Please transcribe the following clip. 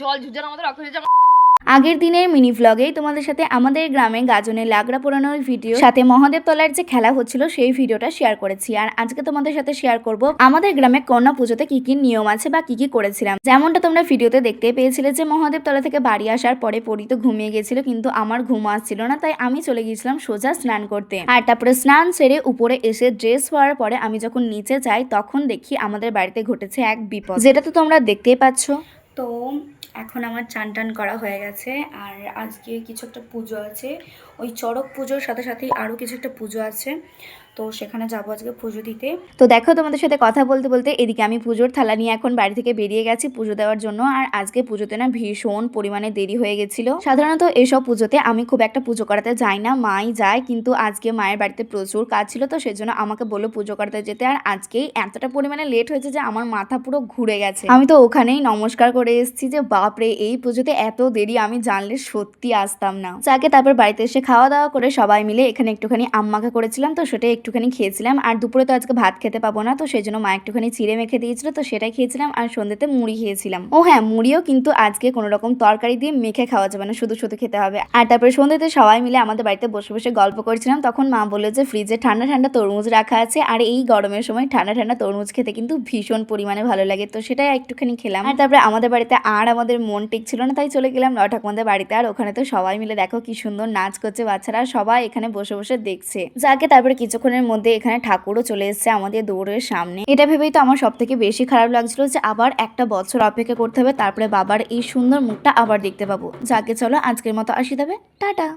জল ঝুজার আমাদের রক্ত ঝুজার। আগের দিনের মিনি ভ্লগেই তোমাদের সাথে আমাদের গ্রামে গাজনে লাগড়া পোড়ানোর ভিডিও সাথে মহাদেব তলার যে খেলা হচ্ছিল সেই ভিডিওটা শেয়ার করেছি। আর আজকে তোমাদের সাথে শেয়ার করব আমাদের গ্রামে কন্যা পুজোতে কি কি নিয়ম আছে বা কি কি করেছিলাম। যেমনটা তোমরা ভিডিওতে দেখতে পেয়েছিলে যে মহাদেব তলা থেকে বাড়ি আসার পরে পরি তো ঘুমিয়ে গেছিল, কিন্তু আমার ঘুম আসছিল না, তাই আমি চলে গিয়েছিলাম সোজা স্নান করতে। আর তারপরে স্নান সেরে উপরে এসে ড্রেস পরার পরে আমি যখন নিচে যাই তখন দেখি আমাদের বাড়িতে ঘটেছে এক বিপদ, যেটা তো তোমরা দেখতেই পাচ্ছ। তো এখন আমার চান টান করা হয়ে গেছে, আর আজকে কিছু একটা পুজো আছে, ওই চড়ক পুজোর সাথে সাথেই আরও কিছু একটা পুজো আছে, তো সেখানে যাবো আজকে পুজো দিতে। তো দেখো তোমাদের সাথে কথা বলতে বলতে এদিকে আমি পুজোর থালা নিয়ে এখন বাড়ি থেকে বেরিয়ে গেছি পুজো দেওয়ার জন্য। আর আজকে পুজোতে না ভীষণ পরিমাণে দেরি হয়ে গেছিল। সাধারণত এসব পুজোতে আমি খুব একটা পুজো করাতে যাই না, মাই যায়, কিন্তু আজকে মায়ের বাড়িতে প্রচুর কাজ ছিল, তো সেজন্য আমাকে বললো পুজো করাতে যেতে। আর আজকেই এতটা পরিমাণে লেট হয়েছে যে আমার মাথা পুরো ঘুরে গেছে। আমি তো ওখানেই নমস্কার করে এসেছি যে বাপরে এই পুজোতে এত দেরি, আমি জানলে সত্যি আসতাম না। যাকে তারপর বাড়িতে এসে খাওয়া দাওয়া করে সবাই মিলে এখানে একটুখানি আম্মাকে করেছিলাম, তো সেটাই একটুখানি খেয়েছিলাম। আর দুপুরে তো আজকে ভাত খেতে পাবো না, তো সেই জন্য মা একটুখানি চিড়ে মেখে দিয়েছিল, তো সেটাই খেয়েছিলাম। আর সন্ধ্যেতে মুড়ি খেয়েছিলাম। ও হ্যাঁ, মুড়িও কিন্তু আজকে কোনো রকম তরকারি দিয়ে মেখে খাওয়া যাবে না, শুধু শুধু খেতে হবে। আর তারপরে সন্ধ্যেতে সবাই মিলে আমাদের বাড়িতে বসে বসে গল্প করছিলাম, তখন মা বললো যে ফ্রিজে ঠান্ডা ঠান্ডা তরমুজ রাখা আছে, আর এই গরমের সময় ঠান্ডা ঠান্ডা তরমুজ খেতে কিন্তু ভীষণ পরিমাণে ভালো লাগে, তো সেটাই একটুখানি খেলাম। আর তারপরে আমাদের বাড়িতে আর আমাদের মন টিকছিল না, তাই চলে গেলাম ঠাকুমাদের বাড়িতে। আর ওখানে তো সবাই মিলে দেখো কি সুন্দর নাচ করছে বাচ্চারা, সবাই এখানে বসে বসে দেখছে। যাকে তারপরে কিছুক্ষণের মধ্যে এখানে ঠাকুরও চলে এসেছে আমাদের দৌড়ের সামনে। এটা ভেবেই তো আমার সব থেকে বেশি খারাপ লাগছিল যে আবার একটা বছর অপেক্ষা করতে হবে, তারপরে বাবার এই সুন্দর মুখটা আবার দেখতে পাবো। যাকে চলো আজকের মতো আসি, তবে টাটা।